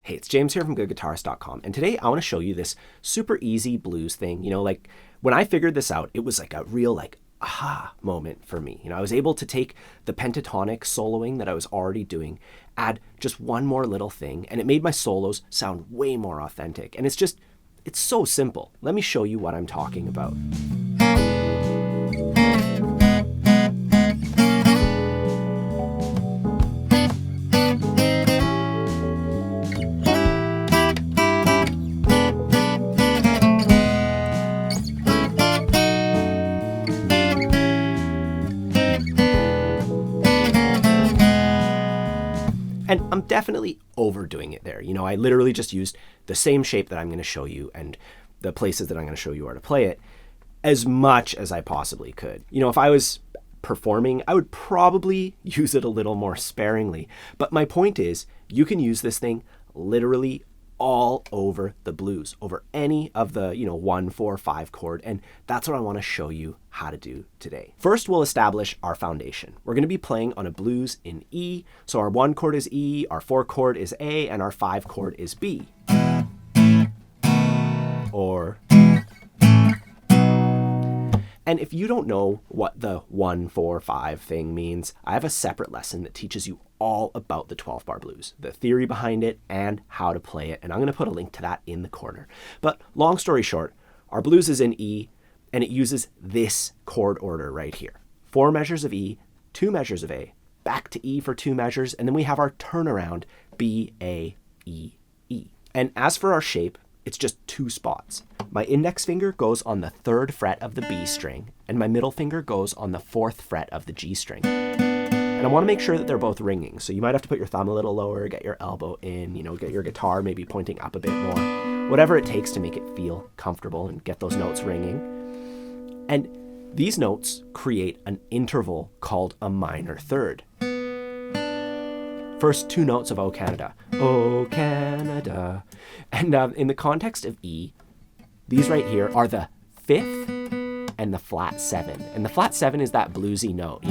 Hey, it's James here from GOODGUITARIST.com, and today I want to show you this super easy blues thing. Like when I figured this out, it was like a real aha moment for me. I was able to take the pentatonic soloing that I was already doing, add just one more little thing, and it made my solos sound way more authentic. And it's so simple. Let me show you what I'm talking about. And I'm definitely overdoing it there. I literally just used the same shape that I'm going to show you and the places that I'm going to show you where to play it as much as I possibly could. If I was performing, I would probably use it a little more sparingly. But my point is, you can use this thing literally all over the blues, over any of the 1, 4, 5 chord, and that's what I want to show you how to do today. First, we'll establish our foundation. We're going to be playing on a blues in E, so our 1 chord is E, our 4 chord is A, and our 5 chord is B. And if you don't know what the 1, 4, 5 thing means, I have a separate lesson that teaches you all about the 12-bar blues, the theory behind it, and how to play it. And I'm going to put a link to that in the corner. But long story short, our blues is in E, and it uses this chord order right here. 4 measures of E, 2 measures of A, back to E for 2 measures, and then we have our turnaround B, A, E, E. And as for our shape, it's just 2 spots. My index finger goes on the 3rd fret of the B string, and my middle finger goes on the 4th fret of the G string. And I want to make sure that they're both ringing, so you might have to put your thumb a little lower, get your elbow in, get your guitar maybe pointing up a bit more, whatever it takes to make it feel comfortable and get those notes ringing. And these notes create an interval called a minor third. First 2 notes of O Canada, O Canada. And in the context of E, these right here are the 5th and the flat 7. And the flat 7 is that bluesy note,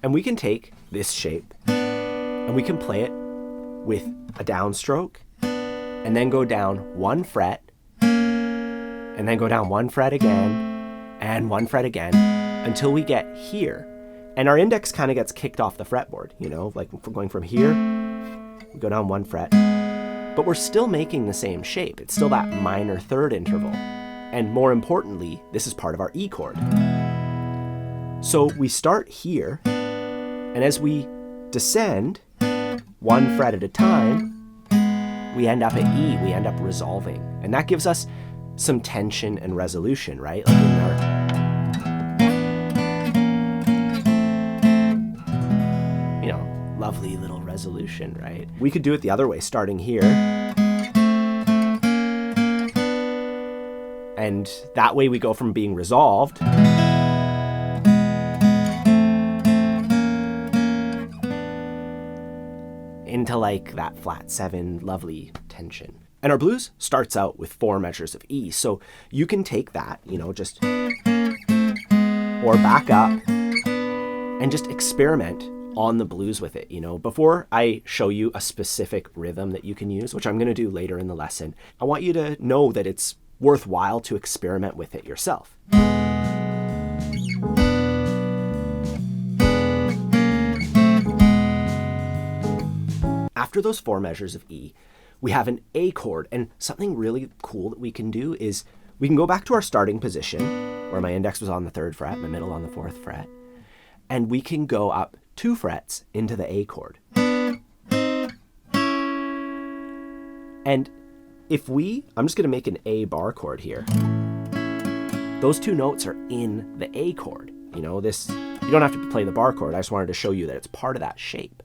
And we can take this shape and we can play it with a downstroke and then go down 1 fret and then go down 1 fret again and 1 fret again until we get here. And our index kind of gets kicked off the fretboard, like if we're going from here, we go down 1 fret, but we're still making the same shape. It's still that minor third interval. And more importantly, this is part of our E chord. So we start here, and as we descend 1 fret at a time, we end up at E, we end up resolving. And that gives us some tension and resolution, right? Like in our lovely little resolution, right? We could do it the other way, starting here. And that way we go from being resolved into like that flat 7, lovely tension. And our blues starts out with 4 measures of E. So you can take that, just or back up and just experiment on the blues with it. Before I show you a specific rhythm that you can use, which I'm going to do later in the lesson, I want you to know that it's worthwhile to experiment with it yourself. After those 4 measures of E, we have an A chord, and something really cool that we can do is we can go back to our starting position where my index was on the 3rd fret, my middle on the 4th fret, and we can go up 2 frets into the A chord. And I'm just going to make an A bar chord here. Those 2 notes are in the A chord. You don't have to play the bar chord. I just wanted to show you that it's part of that shape.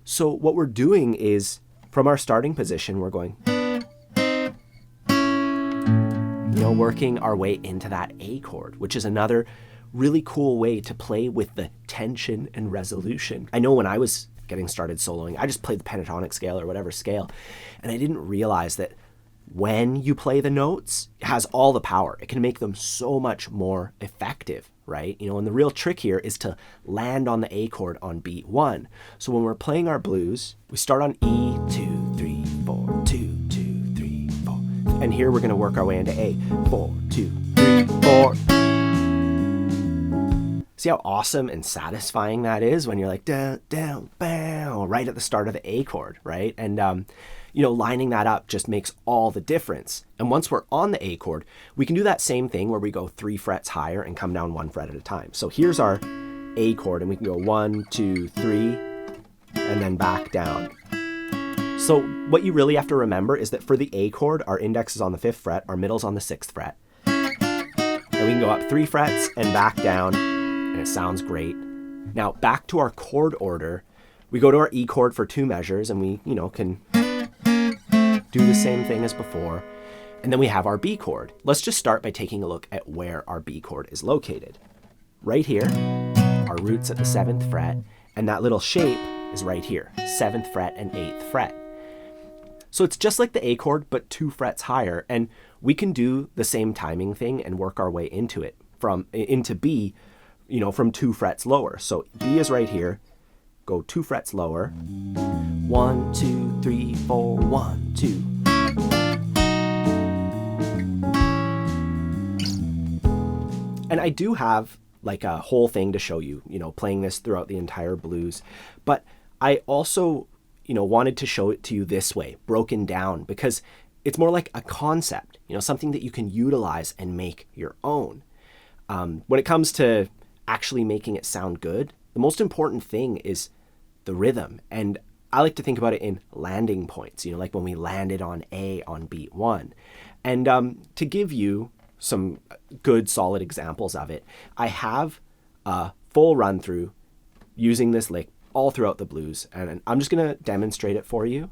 So what we're doing is, from our starting position, we're going, working our way into that A chord, which is another really cool way to play with the tension and resolution. I know when I was getting started soloing, I just played the pentatonic scale or whatever scale, and I didn't realize that when you play the notes, it has all the power. It can make them so much more effective. right? And the real trick here is to land on the A chord on beat 1. So when we're playing our blues, we start on E, 2, 3, 4, 2, 2, 3, 4. And here we're gonna work our way into A, 4, 2, 3, 4. See how awesome and satisfying that is when you're like down, down, bow, right at the start of the A chord, right? And lining that up just makes all the difference. And once we're on the A chord, we can do that same thing where we go 3 frets higher and come down 1 fret at a time. So here's our A chord, and we can go 1, 2, 3, and then back down. So what you really have to remember is that for the A chord, our index is on the 5th fret, our middle's on the 6th fret. And we can go up 3 frets and back down, and it sounds great. Now back to our chord order, we go to our E chord for 2 measures, and we, can do the same thing as before. And then we have our B chord. Let's just start by taking a look at where our B chord is located. Right here, our root's at the 7th fret, and that little shape is right here, 7th fret and 8th fret. So it's just like the A chord, but 2 frets higher, and we can do the same timing thing and work our way into it, into B, from 2 frets lower. So B is right here, go 2 frets lower, 1, 2, 3, 4, 1, 2. And I do have like a whole thing to show you, playing this throughout the entire blues. But I also, wanted to show it to you this way, broken down, because it's more like a concept, something that you can utilize and make your own. When it comes to actually making it sound good, the most important thing is the rhythm. And I like to think about it in landing points, like when we landed on A on beat 1. And to give you some good solid examples of it, I have a full run through using this lick all throughout the blues, and I'm just gonna demonstrate it for you.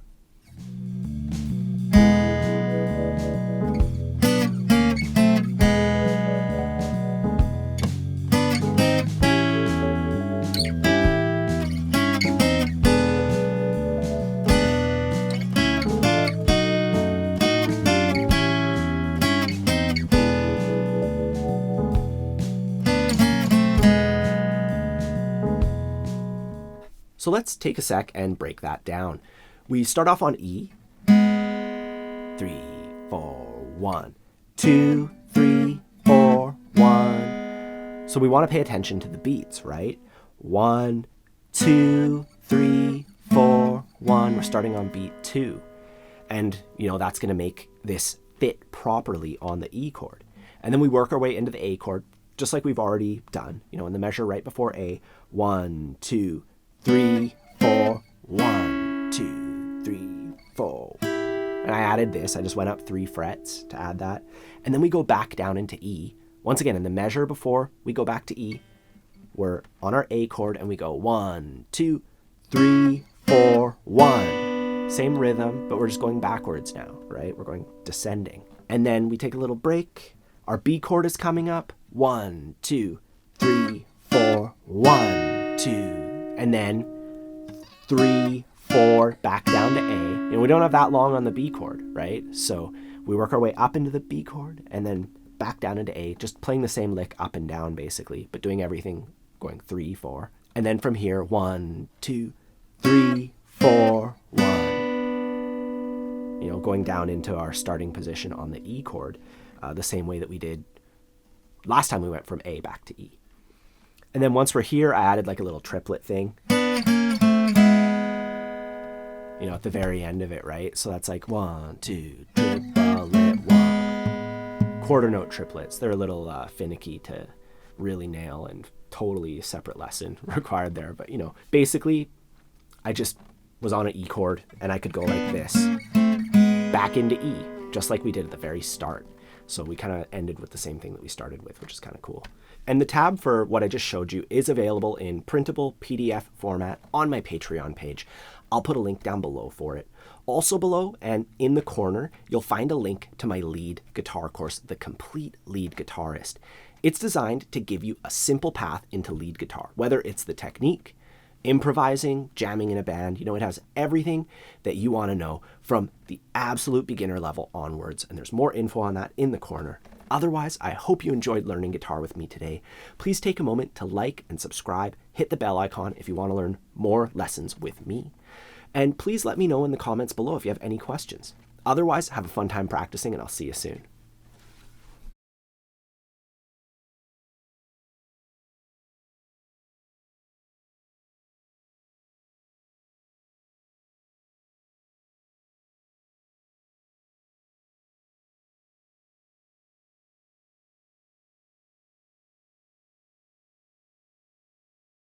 So let's take a sec and break that down. We start off on E, 3, 4, 1, 2, 3, 4, 1. So we want to pay attention to the beats, right? 1, 2, 3, 4, 1. We're starting on beat 2. And, that's going to make this fit properly on the E chord. And then we work our way into the A chord, just like we've already done, in the measure right before A. 1, 2, 3, 4, 1, 2, 3, 4. And I added this. I just went up 3 frets to add that. And then we go back down into E. Once again, in the measure before we go back to E, we're on our A chord and we go 1, 2, 3, 4, 1. Same rhythm, but we're just going backwards now, right? We're going descending. And then we take a little break. Our B chord is coming up. 1, 2, 3, 4, 1, 2. And then 3, 4, back down to A. We don't have that long on the B chord, right? So we work our way up into the B chord and then back down into A, just playing the same lick up and down basically, but doing everything going 3, 4. And then from here, 1, 2, 3, 4, 1. Going down into our starting position on the E chord, the same way that we did last time we went from A back to E. And then once we're here, I added like a little triplet thing, at the very end of it, right? So that's like 1, 2, triplet, 1. Quarter note triplets. They're a little finicky to really nail, and totally separate lesson required there. But, basically I just was on an E chord and I could go like this, back into E, just like we did at the very start. So we kind of ended with the same thing that we started with, which is kind of cool. And the tab for what I just showed you is available in printable PDF format on my Patreon page. I'll put a link down below for it. Also below and in the corner, you'll find a link to my lead guitar course, The Complete Lead Guitarist. It's designed to give you a simple path into lead guitar, whether it's the technique, improvising, jamming in a band. It has everything that you want to know from the absolute beginner level onwards. And there's more info on that in the corner. Otherwise, I hope you enjoyed learning guitar with me today. Please take a moment to like and subscribe. Hit the bell icon if you want to learn more lessons with me. And please let me know in the comments below if you have any questions. Otherwise, have a fun time practicing, and I'll see you soon.